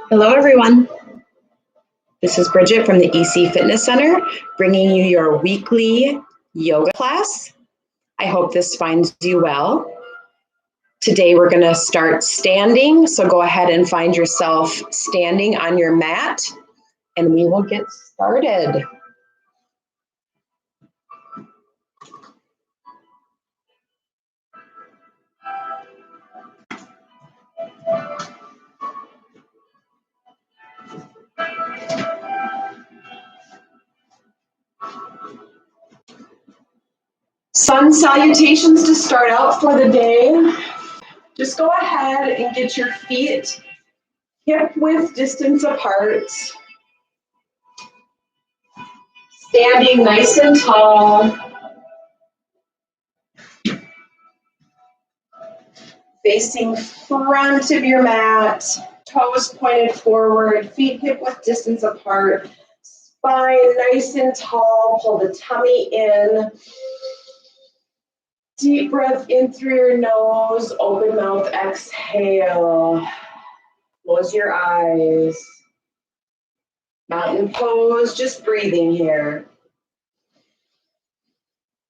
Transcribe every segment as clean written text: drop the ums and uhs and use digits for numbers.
Hello, everyone. This is Bridget from the EC Fitness Center, bringing you your weekly yoga class. I hope this finds you well. Today, we're going to start standing, so go ahead and find yourself standing on your mat, and we will get started. Sun salutations to start out for the day. Just go ahead and get your feet hip-width distance apart. Standing nice and tall. Facing front of your mat. Toes pointed forward. Feet hip-width distance apart. Spine nice and tall. Pull the tummy in. Deep breath in through your nose, open mouth, exhale. Close your eyes. Mountain pose, just breathing here.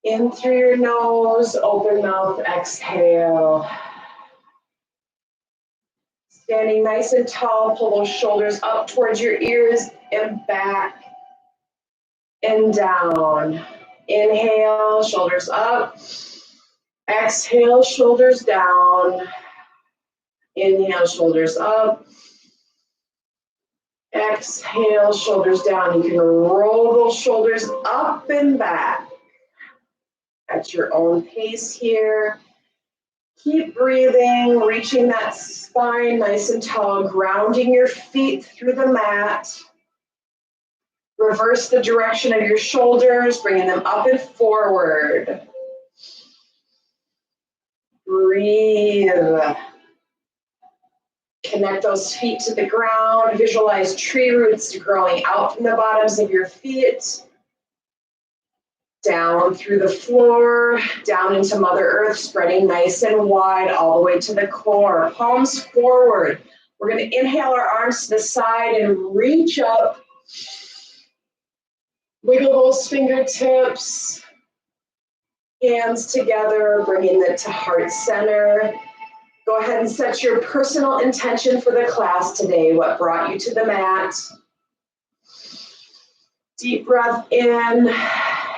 In through your nose, open mouth, exhale. Standing nice and tall, pull those shoulders up towards your ears and back and down. Inhale, shoulders up. Exhale, shoulders down. Inhale, shoulders up. Exhale, shoulders down. You can roll those shoulders up and back at your own pace here. Keep breathing, reaching that spine nice and tall, grounding your feet through the mat. Reverse the direction of your shoulders, bringing them up and forward. Breathe. Connect those feet to the ground. Visualize tree roots growing out from the bottoms of your feet. Down through the floor, down into Mother Earth, spreading nice and wide all the way to the core. Palms forward. We're going to inhale our arms to the side and reach up. Wiggle those fingertips. Hands together, bringing it to heart center. Go ahead and set your personal intention for the class today. What brought you to the mat? Deep breath in.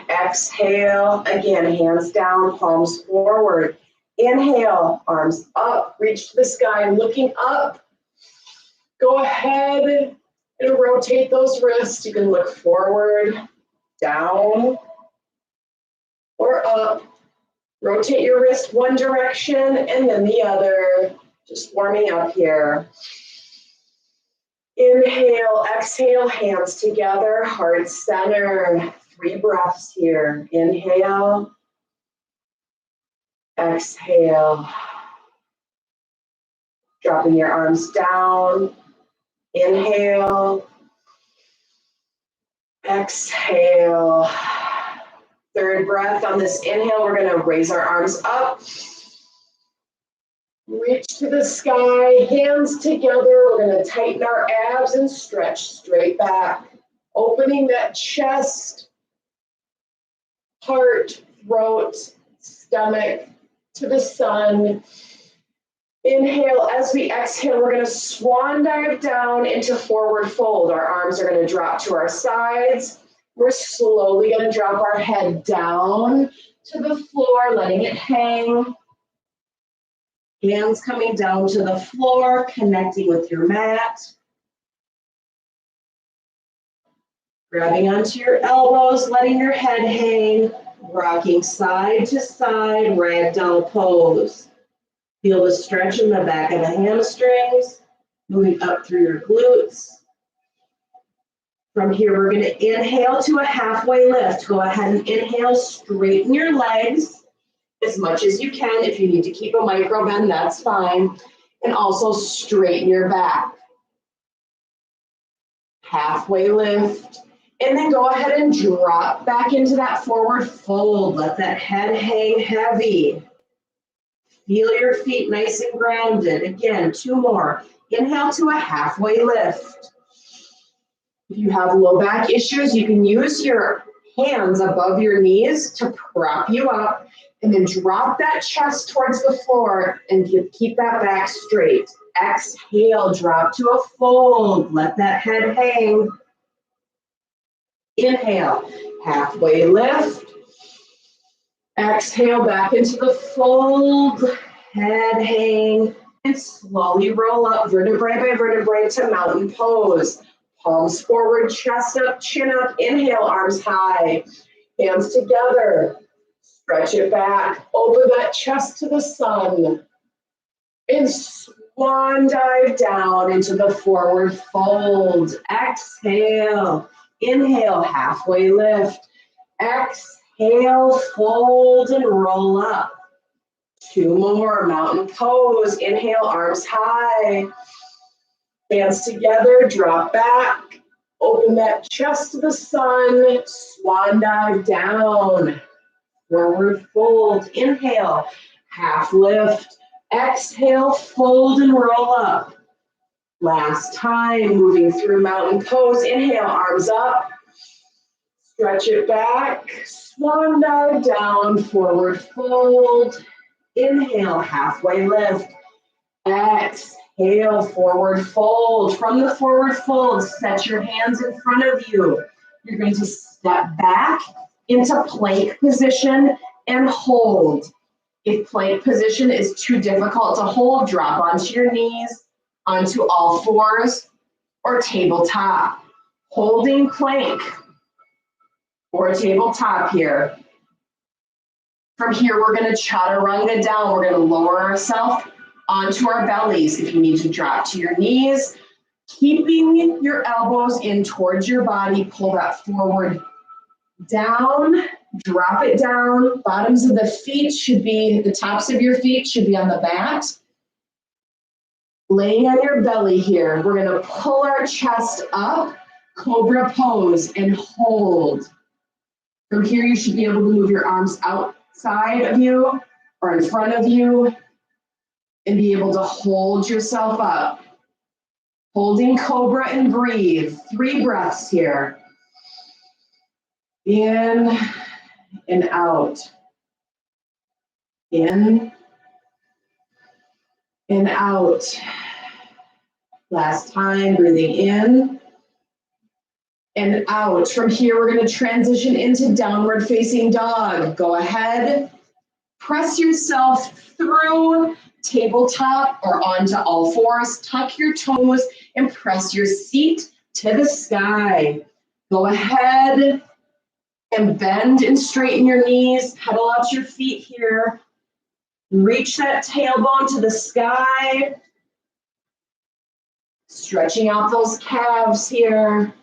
Exhale. Again, hands down, palms forward. Inhale, arms up, reach to the sky, looking up. Go ahead and rotate those wrists. You can look forward, down, or up. Rotate your wrist one direction and then the other. Just warming up here. Inhale, exhale, hands together, heart center. 3 breaths here. Inhale. Exhale. Dropping your arms down. Inhale. Exhale. 3rd breath on this inhale, we're going to raise our arms up. Reach to the sky, hands together. We're going to tighten our abs and stretch straight back. Opening that chest, heart, throat, stomach to the sun. Inhale. As we exhale, we're going to swan dive down into forward fold. Our arms are going to drop to our sides. We're slowly going to drop our head down to the floor, letting it hang. Hands coming down to the floor, connecting with your mat. Grabbing onto your elbows, letting your head hang. Rocking side to side, ragdoll pose. Feel the stretch in the back of the hamstrings, moving up through your glutes. From here, we're going to inhale to a halfway lift. Go ahead and inhale, straighten your legs as much as you can. If you need to keep a micro bend, that's fine. And also straighten your back. Halfway lift. And then go ahead and drop back into that forward fold. Let that head hang heavy. Feel your feet nice and grounded. Again, 2 more. Inhale to a halfway lift. If you have low back issues, you can use your hands above your knees to prop you up, and then drop that chest towards the floor and keep that back straight. Exhale, drop to a fold. Let that head hang. Inhale, halfway lift. Exhale, back into the fold. Head hang. And slowly roll up vertebrae by vertebrae to mountain pose. Palms forward, chest up, chin up. Inhale, arms high. Hands together. Stretch it back. Open that chest to the sun. And swan dive down into the forward fold. Exhale. Inhale, halfway lift. Exhale, fold and roll up. 2 more, mountain pose. Inhale, arms high. Hands together, drop back. Open that chest to the sun. Swan dive down. Forward fold. Inhale, half lift. Exhale, fold and roll up. Last time, moving through mountain pose. Inhale, arms up. Stretch it back. Swan dive down, forward fold. Inhale, halfway lift. Exhale, forward fold. From the forward fold, set your hands in front of you. You're going to step back into plank position and hold. If plank position is too difficult to hold, drop onto your knees, onto all fours, or tabletop. Holding plank or tabletop here. From here, we're going to chaturanga down. We're going to lower ourselves onto our bellies. If you need to drop to your knees, keeping your elbows in towards your body, pull that forward down, drop it down. Bottoms of the feet should be, the tops of your feet should be on the mat. Laying on your belly here, we're going to pull our chest up, cobra pose, and hold. From here, you should be able to move your arms outside of you or in front of you and be able to hold yourself up. Holding cobra and breathe. 3 breaths here. In and out. In and out. Last time, breathing in and out. From here, we're going to transition into downward facing dog. Go ahead, press yourself through tabletop or onto all fours. Tuck your toes and press your seat to the sky. Go ahead and bend and straighten your knees. Pedal out your feet here. Reach that tailbone to the sky. Stretching out those calves here.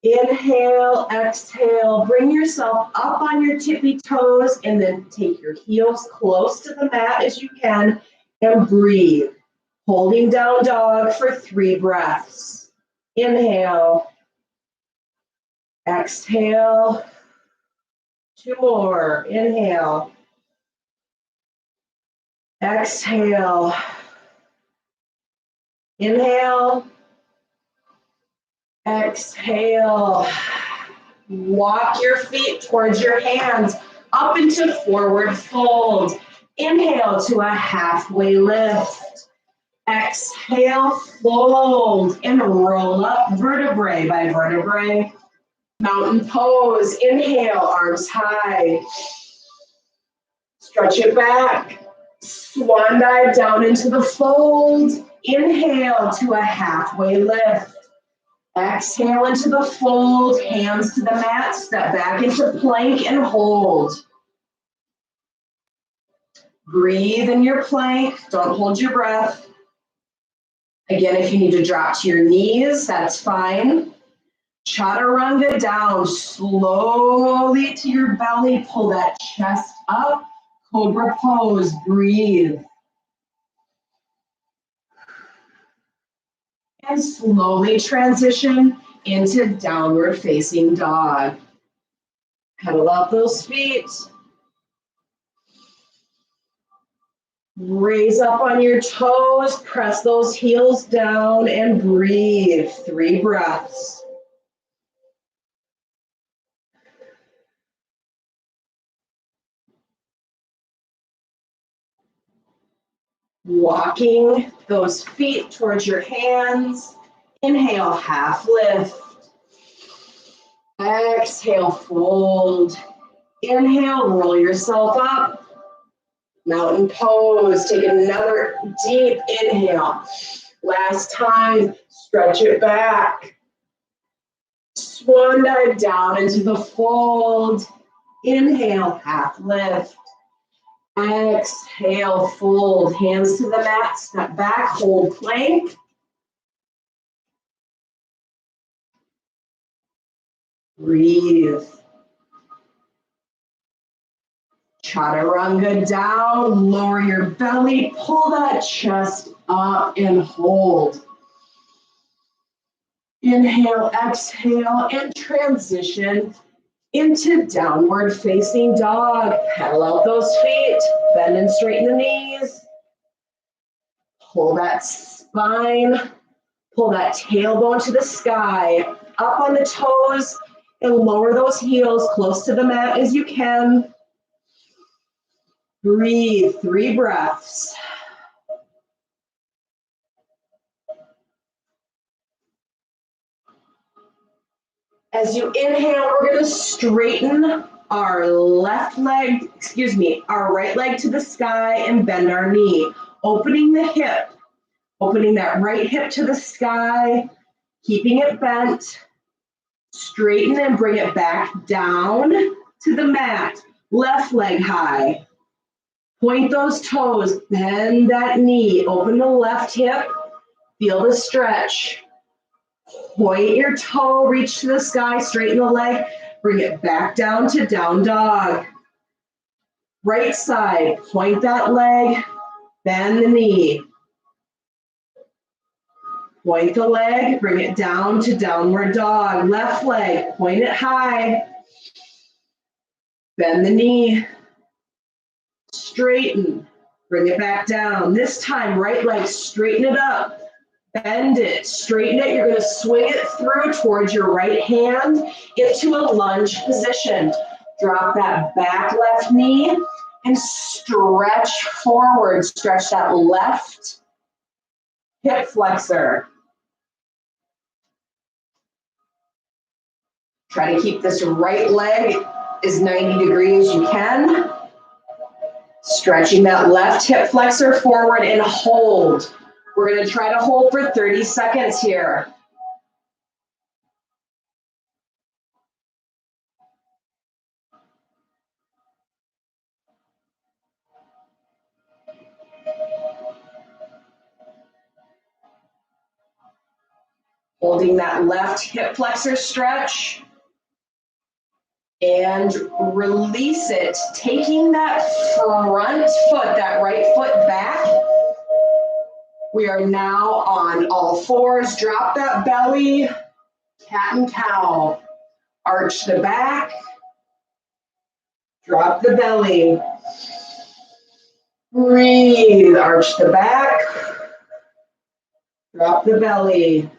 Inhale, exhale, bring yourself up on your tippy toes and then take your heels close to the mat as you can and breathe. Holding down dog for 3 breaths. Inhale, exhale, 2 more. Inhale, exhale, inhale, exhale. Walk your feet towards your hands up into forward fold. Inhale to a halfway lift. Exhale, fold and roll up vertebrae by vertebrae. Mountain pose. Inhale, arms high. Stretch it back. Swan dive down into the fold. Inhale to a halfway lift. Exhale into the fold, hands to the mat, step back into plank and hold. Breathe in your plank, don't hold your breath. Again, if you need to drop to your knees, that's fine. Chaturanga down, slowly to your belly, pull that chest up, cobra pose, breathe. And slowly transition into downward facing dog. Pedal out those feet. Raise up on your toes, press those heels down and breathe. 3 breaths. Walking those feet towards your hands. Inhale, half lift. Exhale, fold. Inhale, roll yourself up. Mountain pose. Take another deep inhale. Last time, stretch it back. Swan dive down into the fold. Inhale, half lift. Exhale, fold. Hands to the mat, step back, hold plank. Breathe. Chaturanga down, lower your belly, pull that chest up and hold. Inhale, exhale, and transition into downward facing dog. Pedal out those feet, bend and straighten the knees. Pull that spine, pull that tailbone to the sky, up on the toes, and lower those heels close to the mat as you can. Breathe, 3 breaths. As you inhale, we're going to straighten our right leg to the sky and bend our knee. Opening the hip, opening that right hip to the sky, keeping it bent. Straighten and bring it back down to the mat. Left leg high. Point those toes, bend that knee, open the left hip, feel the stretch. Point your toe, reach to the sky, straighten the leg, bring it back down to down dog. Right side, point that leg, bend the knee. Point the leg, bring it down to downward dog. Left leg, point it high, bend the knee. Straighten, bring it back down. This time, right leg, straighten it up, bend it, straighten it. You're going to swing it through towards your right hand into a lunge position. Drop that back left knee and stretch forward. Stretch that left hip flexor. Try to keep this right leg as 90 degrees as you can. Stretching that left hip flexor forward and hold. We're going to try to hold for 30 seconds here. Holding that left hip flexor stretch. And release it, taking that front foot, that right foot back. We are now on all fours. Drop that belly, cat and cow. Arch the back, drop the belly. Breathe, arch the back, drop the belly,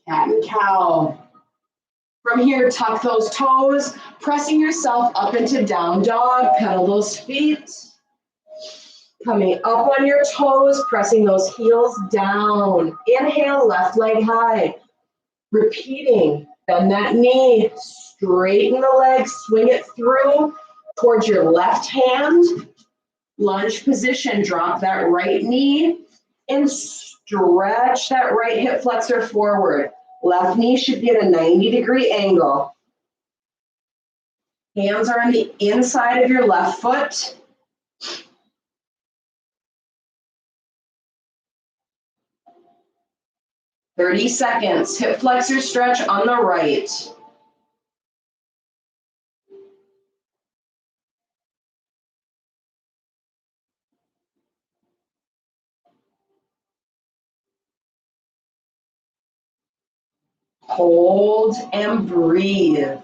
cat and cow. From here, tuck those toes, pressing yourself up into down dog, pedal those feet. Coming up on your toes, pressing those heels down. Inhale, left leg high. Repeating, bend that knee, straighten the leg, swing it through towards your left hand. Lunge position, drop that right knee and stretch that right hip flexor forward. Left knee should be at a 90-degree angle. Hands are on the inside of your left foot. "30 seconds, hip flexor stretch on the right. Hold and breathe.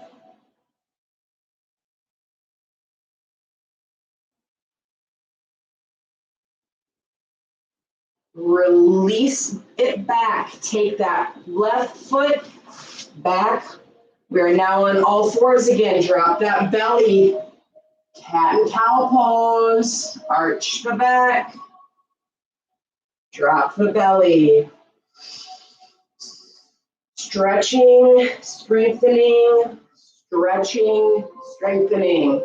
Release it back. Take that left foot back. We're now on all fours again. Drop that belly. Cat and cow pose. Arch the back. Drop the belly. Stretching, strengthening, stretching, strengthening.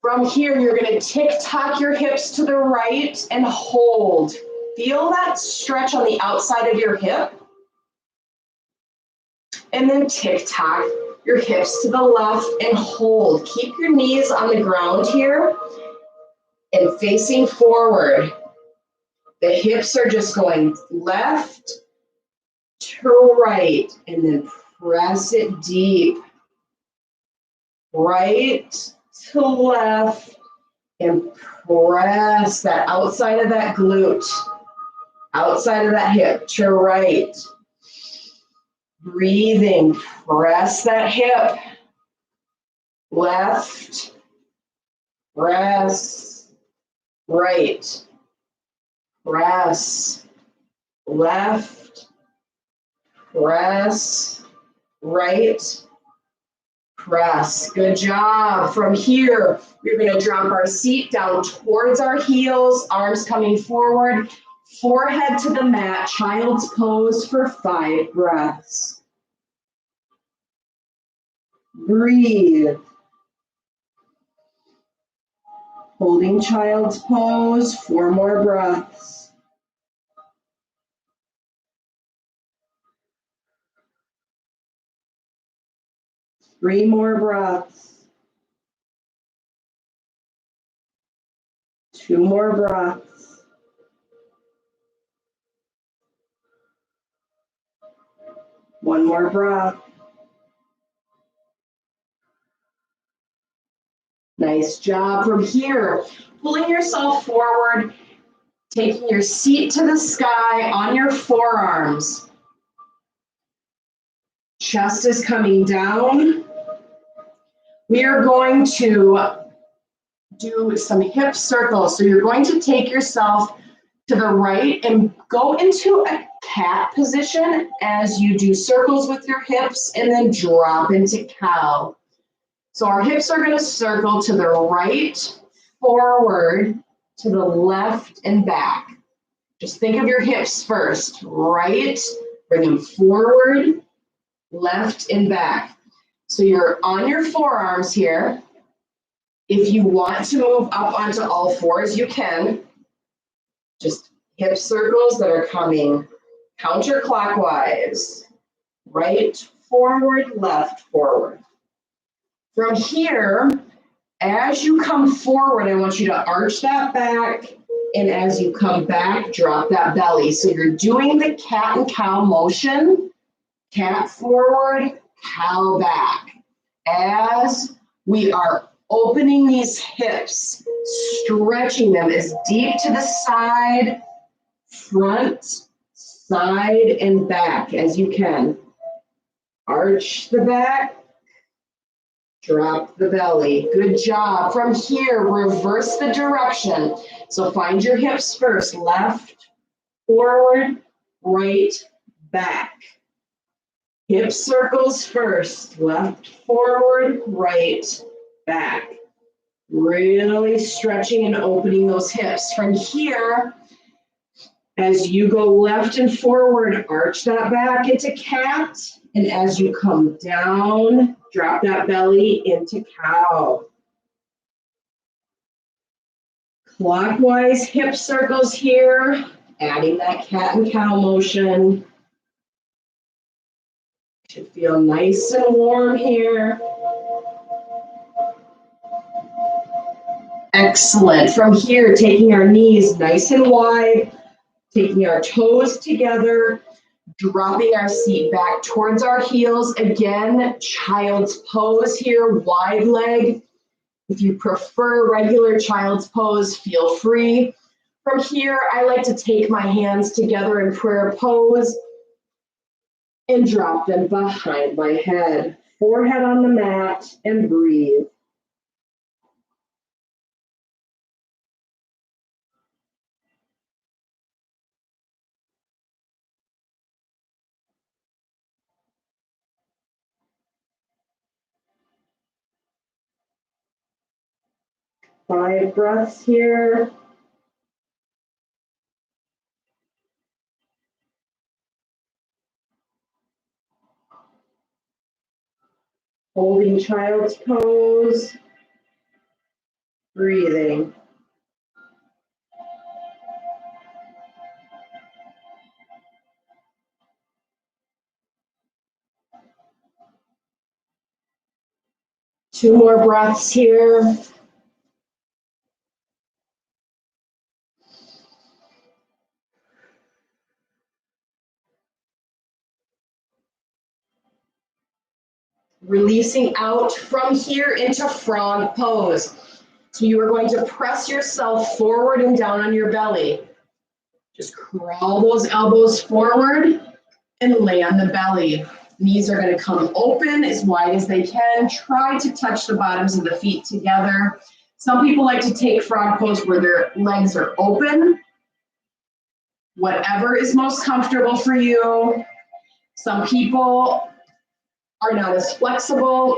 From here, you're going to tick-tock your hips to the right and hold. Feel that stretch on the outside of your hip. And then tick-tock your hips to the left and hold. Keep your knees on the ground here and facing forward. The hips are just going left to right and then press it deep. Right to left and press that outside of that glute, outside of that hip to right. Breathing, press that hip. Left, press, right, press, left, press, right, press. Good job. From here, we're going to drop our seat down towards our heels, arms coming forward, forehead to the mat, child's pose for 5 breaths. Breathe. Holding child's pose, 4 more breaths. Three more breaths. 2 more breaths. One more breath. Nice job. From here, pulling yourself forward, taking your seat to the sky on your forearms. Chest is coming down. We are going to do some hip circles. So you're going to take yourself to the right and go into a cat position as you do circles with your hips and then drop into cow. So our hips are going to circle to the right, forward, to the left, and back. Just think of your hips first. Right, bring them forward, left, and back. So you're on your forearms here. If you want to move up onto all fours, you can. Just hip circles that are coming counterclockwise. Right, forward, left, forward. From here, as you come forward, I want you to arch that back, and as you come back, drop that belly. So you're doing the cat and cow motion, cat forward, cow back. As we are opening these hips, stretching them as deep to the side, front, side, and back as you can. Arch the back. Drop the belly. Good job. From here, reverse the direction. So find your hips first. Left, forward, right, back. Hip circles first. Left, forward, right, back. Really stretching and opening those hips. From here, as you go left and forward, arch that back into cat. And as you come down, drop that belly into cow. Clockwise hip circles here, adding that cat and cow motion. Should feel nice and warm here. Excellent. From here, taking our knees nice and wide, taking our toes together, dropping our seat back towards our heels. Again, child's pose here, wide leg. If you prefer regular child's pose, feel free. From here, I like to take my hands together in prayer pose and drop them behind my head. Forehead on the mat and breathe. 5 breaths here. Holding child's pose, breathing. Two more breaths here. Releasing out from here into frog pose. So you are going to press yourself forward and down on your belly. Just crawl those elbows forward and lay on the belly. Knees are going to come open as wide as they can. Try to touch the bottoms of the feet together. Some people like to take frog pose where their legs are open. Whatever is most comfortable for you. Some people are not as flexible.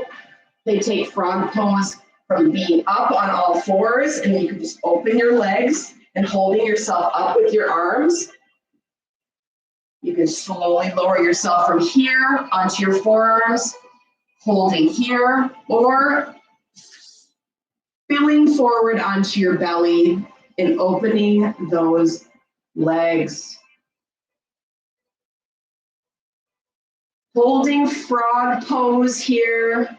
They take frog pose from being up on all fours, and you can just open your legs and holding yourself up with your arms. You can slowly lower yourself from here onto your forearms, holding here, or spilling forward onto your belly and opening those legs. Holding frog pose here.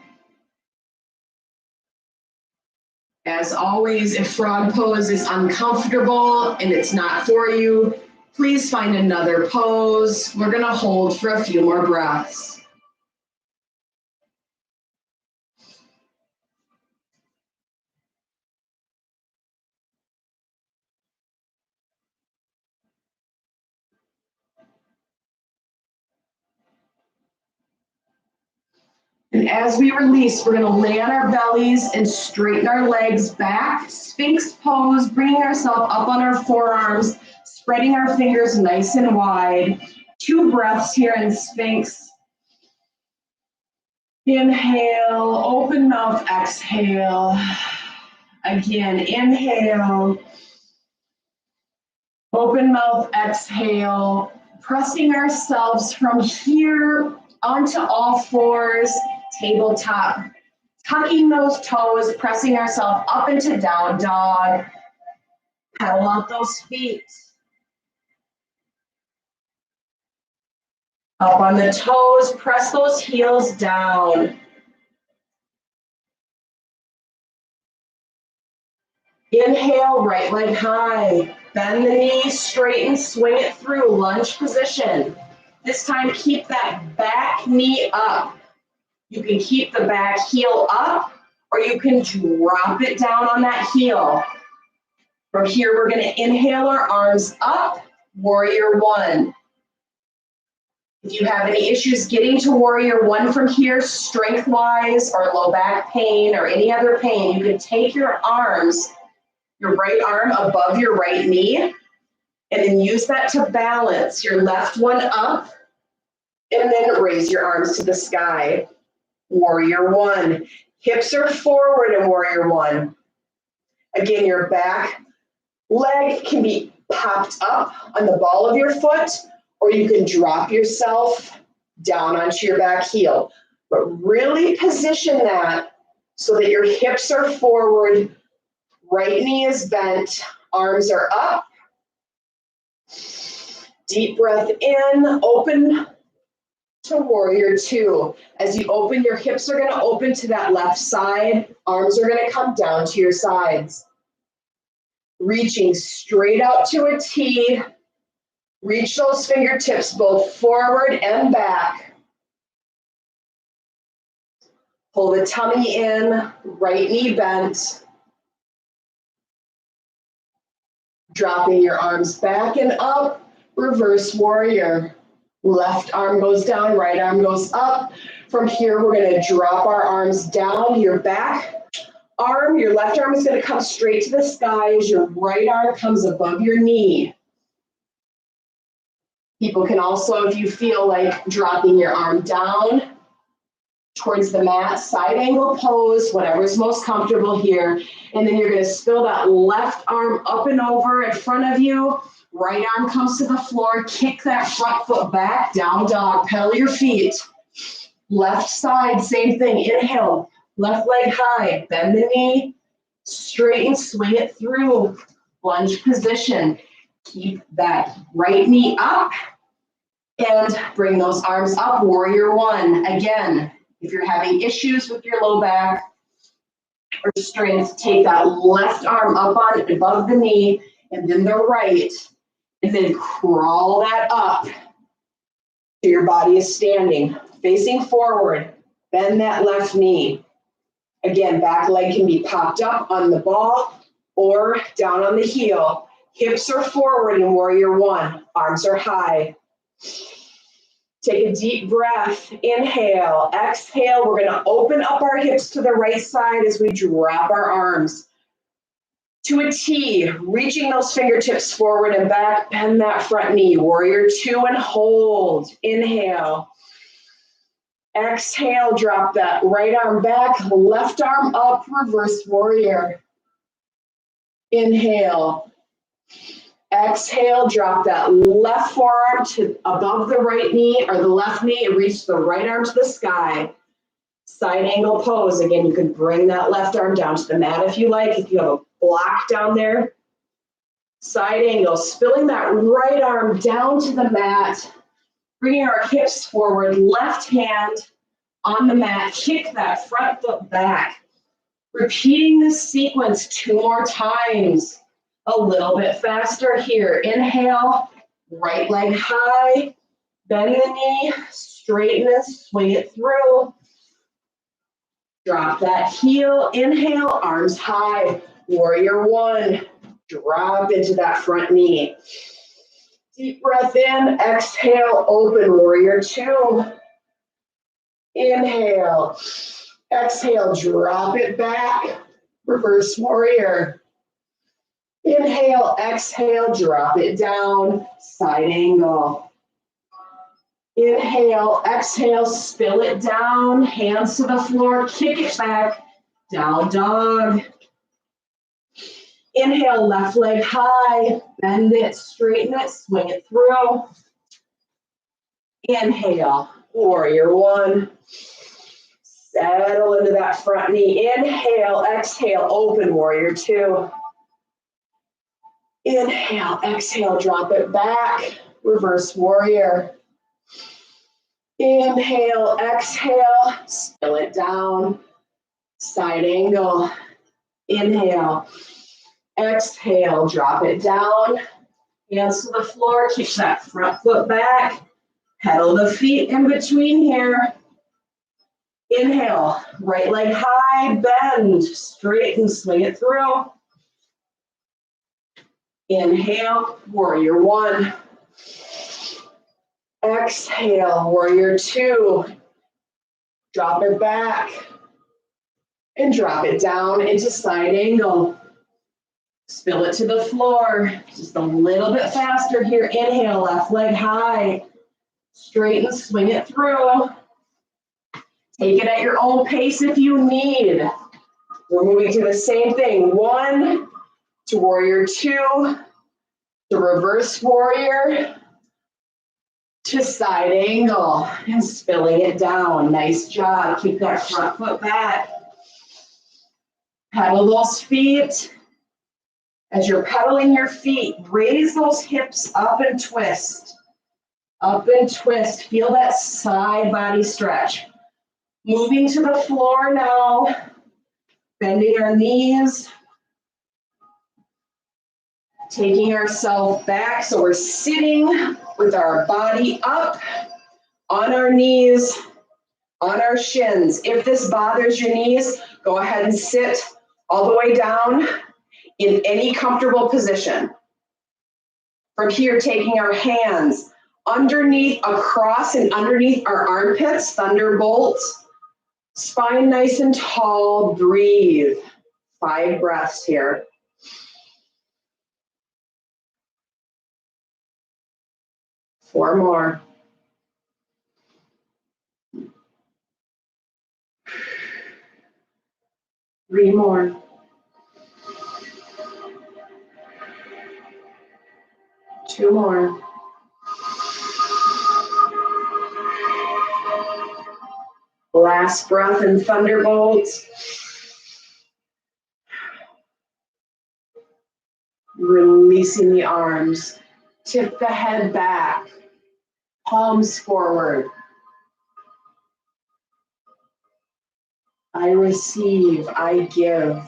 As always, if frog pose is uncomfortable and it's not for you, please find another pose. We're going to hold for a few more breaths. And as we release, we're going to lay on our bellies and straighten our legs back. Sphinx pose, bringing ourselves up on our forearms, spreading our fingers nice and wide. 2 breaths here in Sphinx. Inhale, open mouth, exhale. Again, inhale, open mouth, exhale. Pressing ourselves from here onto all fours, tabletop. Tucking those toes, pressing ourselves up into down dog. Pedal out those feet. Up on the toes, press those heels down. Inhale, right leg high. Bend the knees, straighten, swing it through, lunge position. This time, keep that back knee up. You can keep the back heel up, or you can drop it down on that heel. From here, we're going to inhale our arms up, warrior 1. If you have any issues getting to warrior 1 from here, strength-wise or low back pain or any other pain, you can take your arms, your right arm above your right knee, and then use that to balance your left one up, and then raise your arms to the sky. Warrior 1. Hips are forward in warrior 1. Again, your back leg can be popped up on the ball of your foot, or you can drop yourself down onto your back heel. But really position that so that your hips are forward, right knee is bent, arms are up. Deep breath in, open to warrior 2. As you open, your hips are going to open to that left side. Arms are going to come down to your sides. Reaching straight out to a T. Reach those fingertips both forward and back. Pull the tummy in, right knee bent. Dropping your arms back and up, reverse warrior. Left arm goes down, right arm goes up. From here, we're going to drop our arms down. Your back arm, your left arm is going to come straight to the sky as your right arm comes above your knee. People can also, if you feel like dropping your arm down, towards the mat, side angle pose, whatever's most comfortable here. And then you're gonna spill that left arm up and over in front of you. Right arm comes to the floor, kick that front foot back, down dog, pedal your feet. Left side, same thing, inhale, left leg high, bend the knee, straighten, swing it through, lunge position. Keep that right knee up and bring those arms up, warrior one. Again, if you're having issues with your low back or strength, take that left arm up on above the knee and then the right, and then crawl that up so your body is standing, facing forward. Bend that left knee. Again, back leg can be popped up on the ball or down on the heel. Hips are forward in warrior one. Arms are high. Take a deep breath. Inhale, exhale. We're going to open up our hips to the right side as we drop our arms to a T, reaching those fingertips forward and back. Bend that front knee. Warrior two and hold. Inhale. Exhale, drop that right arm back, left arm up, reverse warrior. Inhale. Exhale, drop that left forearm to above the right knee or the left knee and reach the right arm to the sky. Side angle pose. Again, you can bring that left arm down to the mat if you like, if you have a block down there. Side angle, spilling that right arm down to the mat, bringing our hips forward, left hand on the mat, kick that front foot back. Repeating this sequence 2 more times. A little bit faster here. Inhale, right leg high, bend the knee, straighten it, swing it through. Drop that heel, inhale, arms high, warrior one. Drop into that front knee. Deep breath in, exhale, open, warrior two. Inhale, exhale, drop it back, reverse warrior. Inhale, exhale, drop it down, side angle. Inhale, exhale, spill it down, hands to the floor, kick it back, down dog. Inhale, left leg high, bend it, straighten it, swing it through. Inhale, warrior one. Settle into that front knee. Inhale, exhale, open, warrior two. Inhale, exhale, drop it back, reverse warrior. Inhale, exhale, spill it down, side angle. Inhale, exhale, drop it down, hands to the floor, kick that front foot back, pedal the feet in between here. Inhale, right leg high, bend, straighten, swing it through. Inhale, warrior one. Exhale, warrior two. Drop it back and drop it down into side angle. Spill it to the floor, just a little bit faster here. Inhale, left leg high. Straighten, swing it through. Take it at your own pace if you need. We're moving to the same thing. One, to warrior two, to reverse warrior, to side angle, and spilling it down. Nice job. Keep that front foot back. Pedal those feet. As you're pedaling your feet, raise those hips up and twist. Up and twist. Feel that side body stretch. Moving to the floor now. Bending our knees. Taking ourselves back so we're sitting with our body up on our knees, on our shins. If this bothers your knees, go ahead and sit all the way down in any comfortable position. From here, taking our hands underneath, across and underneath our armpits, thunderbolt. Spine nice and tall, breathe. 5 breaths here. 4 more. 3 more. 2 more. Last breath in Thunderbolt. Releasing the arms. Tip the head back. Palms forward. I receive, I give.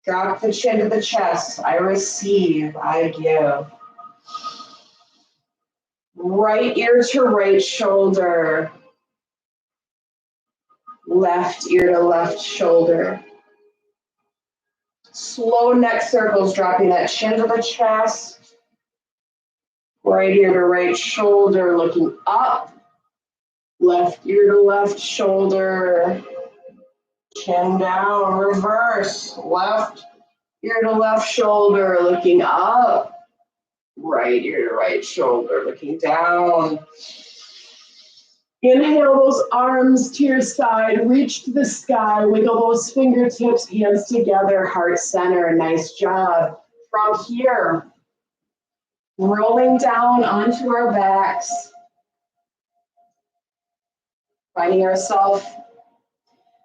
Drop the chin to the chest. I receive, I give. Right ear to right shoulder. Left ear to left shoulder. Slow neck circles, dropping that chin to the chest. Right ear to right shoulder, looking up. Left ear to left shoulder. Chin down, reverse. Left ear to left shoulder, looking up. Right ear to right shoulder, looking down. Inhale those arms to your side, reach to the sky, wiggle those fingertips, hands together, heart center, nice job. From here, rolling down onto our backs, finding ourselves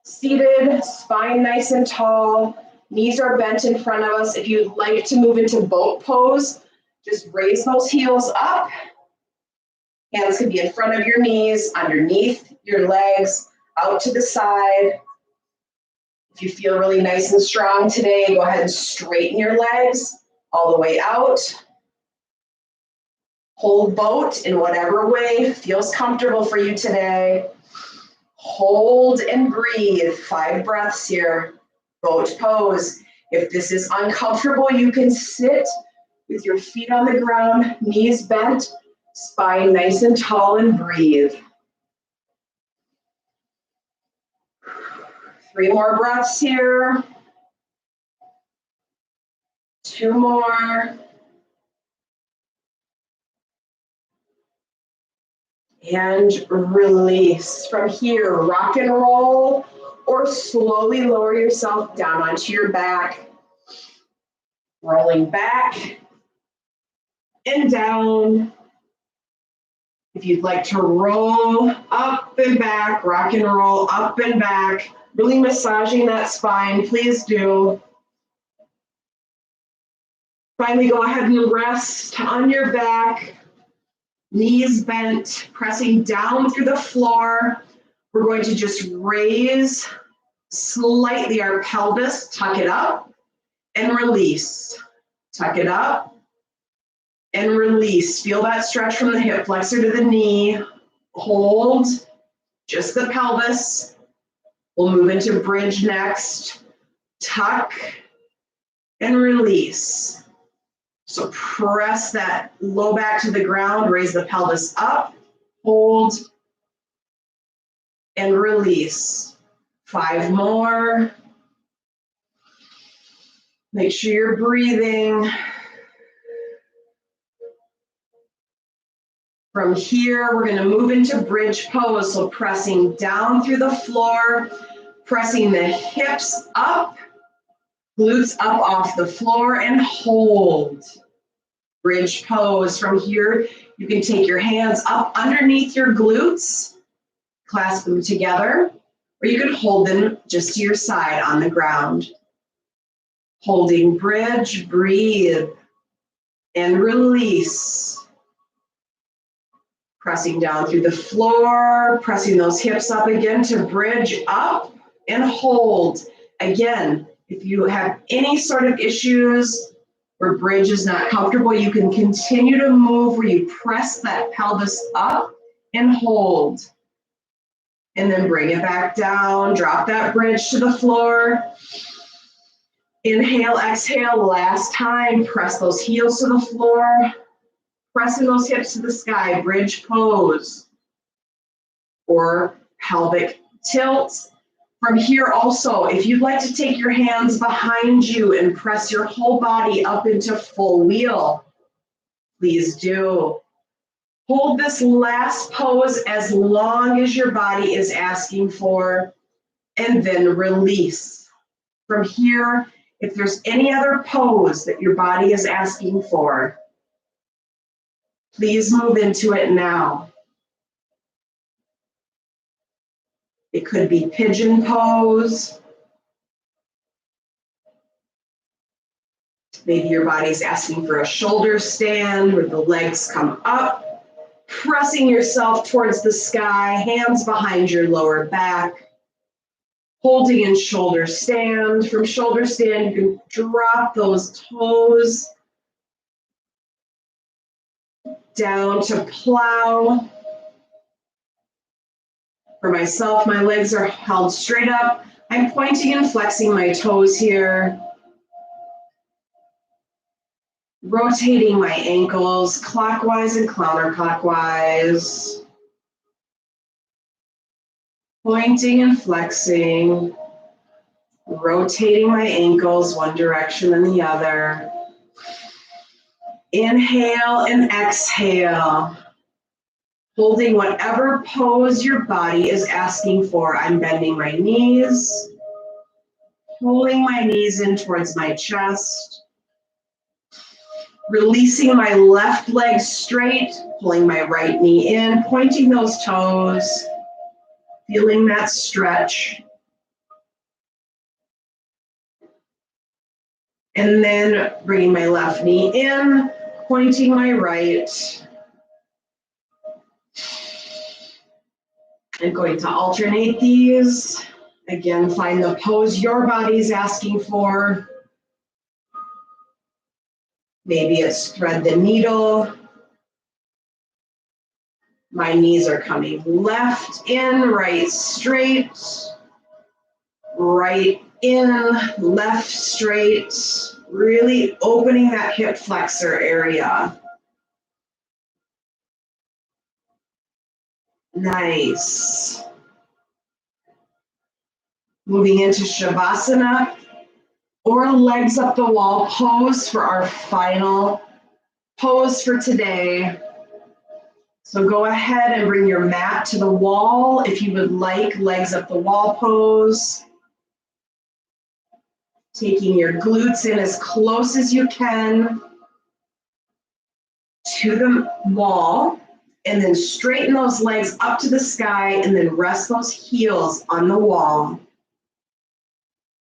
seated, spine nice and tall, knees are bent in front of us. If you'd like to move into boat pose, just raise those heels up. Hands can be in front of your knees, underneath your legs, out to the side. If you feel really nice and strong today, go ahead and straighten your legs all the way out. Hold boat in whatever way feels comfortable for you today. Hold and breathe. 5 breaths here. Boat pose. If this is uncomfortable, you can sit with your feet on the ground, knees bent, spine nice and tall, and breathe. 3 more breaths here. 2 more. And release. From here, rock and roll, or slowly lower yourself down onto your back. Rolling back and down. If you'd like to roll up and back, rock and roll up and back, really massaging that spine, please do. Finally, go ahead and rest on your back, knees bent, pressing down through the floor. We're going to just raise slightly our pelvis, tuck it up and release. Tuck it up and release. Feel that stretch from the hip flexor to the knee. Hold just the pelvis. We'll move into bridge next. Tuck and release. So press that low back to the ground, raise the pelvis up, hold, and release. 5 more. Make sure you're breathing. From here, we're going to move into bridge pose. So pressing down through the floor, pressing the hips up, glutes up off the floor, and hold. Bridge pose. From here, you can take your hands up underneath your glutes, clasp them together, or you can hold them just to your side on the ground. Holding bridge, breathe, and release. Pressing down through the floor, pressing those hips up again to bridge up and hold. Again, if you have any sort of issues where bridge is not comfortable, you can continue to move where you press that pelvis up and hold. And then bring it back down, drop that bridge to the floor. Inhale, exhale, last time, press those heels to the floor. Pressing those hips to the sky, bridge pose, or pelvic tilt. From here also, if you'd like to take your hands behind you and press your whole body up into full wheel, please do. Hold this last pose as long as your body is asking for. and then release. From here, if there's any other pose that your body is asking for, please move into it now. It could be pigeon pose. Maybe your body's asking for a shoulder stand where the legs come up, pressing yourself towards the sky, hands behind your lower back, holding in shoulder stand. From shoulder stand, you can drop those toes down to plow. For myself, my legs are held straight up. I'm pointing and flexing my toes here. Rotating my ankles clockwise and counterclockwise. Pointing and flexing. Rotating my ankles one direction and the other. Inhale and exhale. Holding whatever pose your body is asking for. I'm bending my knees. Pulling my knees in towards my chest. Releasing my left leg straight. Pulling my right knee in. Pointing those toes. Feeling that stretch. And then bringing my left knee in. Pointing my right. I'm going to alternate these. Again, find the pose your body's asking for. Maybe it's thread the needle. My knees are coming left in, right straight. Right in, left straight. Really opening that hip flexor area. Nice. Moving into Shavasana or legs up the wall pose for our final pose for today. So go ahead and bring your mat to the wall if you would like legs up the wall pose. Taking your glutes in as close as you can to the wall. And then straighten those legs up to the sky and then rest those heels on the wall.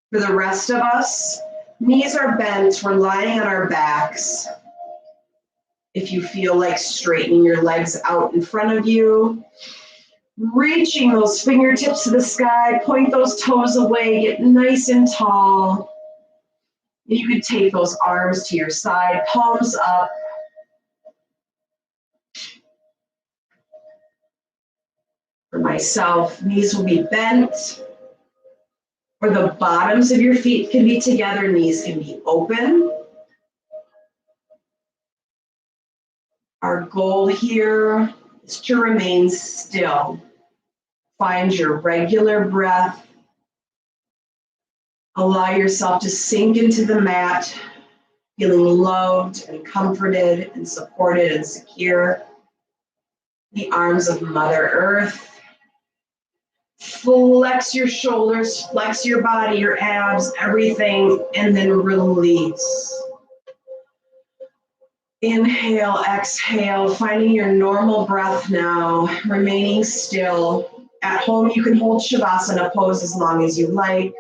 For the rest of us, knees are bent, we're lying on our backs. If you feel like straightening your legs out in front of you, reaching those fingertips to the sky, point those toes away, get nice and tall. You could take those arms to your side, palms up. For myself, knees will be bent, or the bottoms of your feet can be together, knees can be open. Our goal here is to remain still. Find your regular breath. Allow yourself to sink into the mat, feeling loved and comforted and supported and secure. The arms of Mother Earth. Flex your shoulders, flex your body, your abs, everything, and then release. Inhale, exhale, finding your normal breath now, remaining still. At home, you can hold Shavasana pose as long as you like.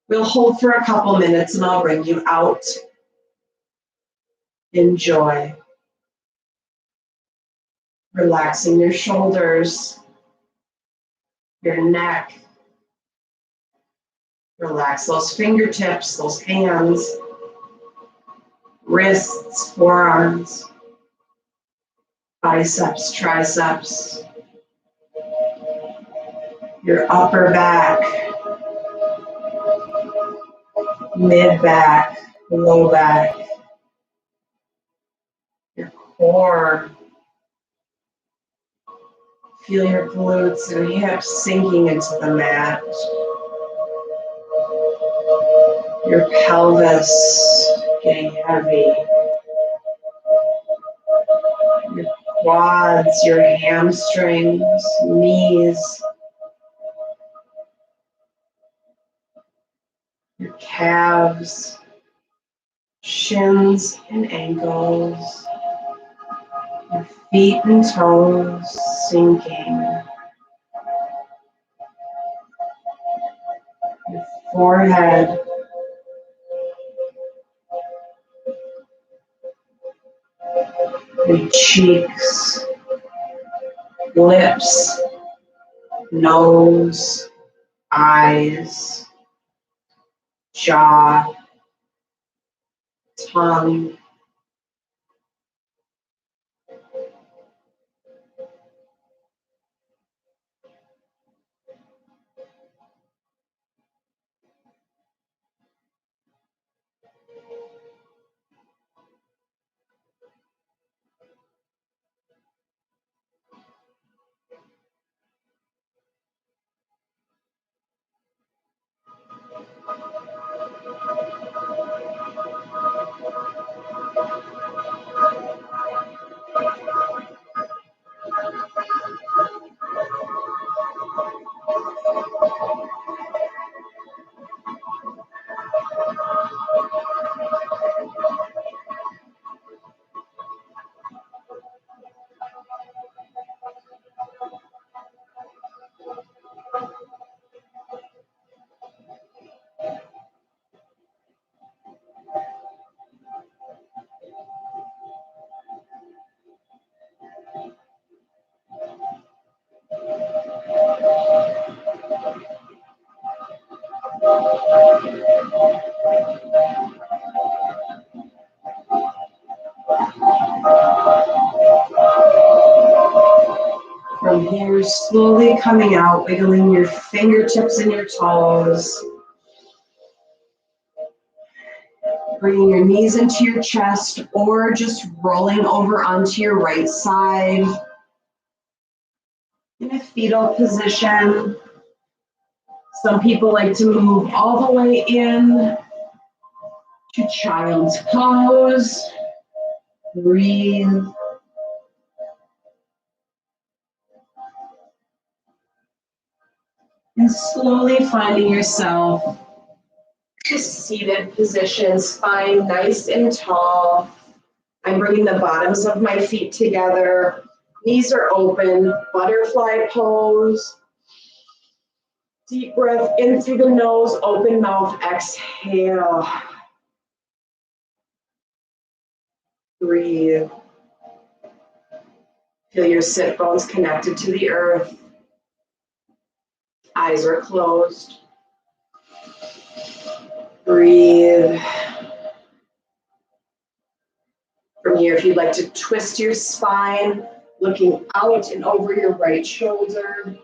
We'll hold for a couple minutes and I'll bring you out. Enjoy. Relaxing your shoulders, your neck. Relax those fingertips, those hands, wrists, forearms, biceps, triceps, your upper back, mid back, low back, your core. Feel your glutes and hips sinking into the mat. Your pelvis getting heavy. Your quads, your hamstrings, knees. your calves, shins and ankles, your feet and toes sinking, your forehead, your cheeks, lips, nose, eyes, jaw, tongue, From here, slowly coming out, wiggling your fingertips and your toes. Bringing your knees into your chest or just rolling over onto your right side in a fetal position. Some people like to move all the way in to child's pose. Breathe. And slowly finding yourself to seated position, spine nice and tall. I'm bringing the bottoms of my feet together. Knees are open, butterfly pose. Deep breath in through the nose, open mouth, exhale. Breathe. Feel your sit bones connected to the earth. Eyes are closed. Breathe. From here, if you'd like to twist your spine, looking out and over your right shoulder.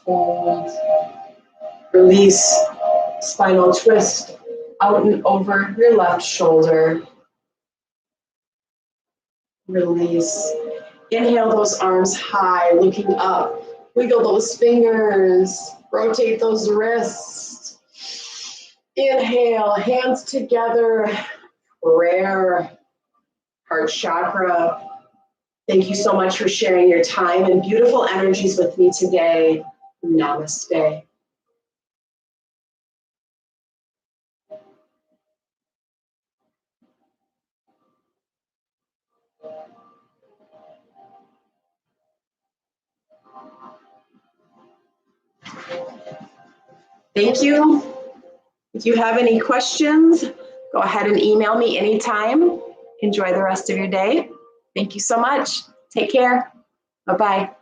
Fold. Release. Spinal twist out and over your left shoulder. Release. Inhale those arms high, looking up. Wiggle those fingers. Rotate those wrists. Inhale, hands together. Prayer. Heart chakra. Thank you so much for sharing your time and beautiful energies with me today. Namaste. Thank you. If you have any questions, go ahead and email me anytime. Enjoy the rest of your day. Thank you so much. Take care. Bye-bye.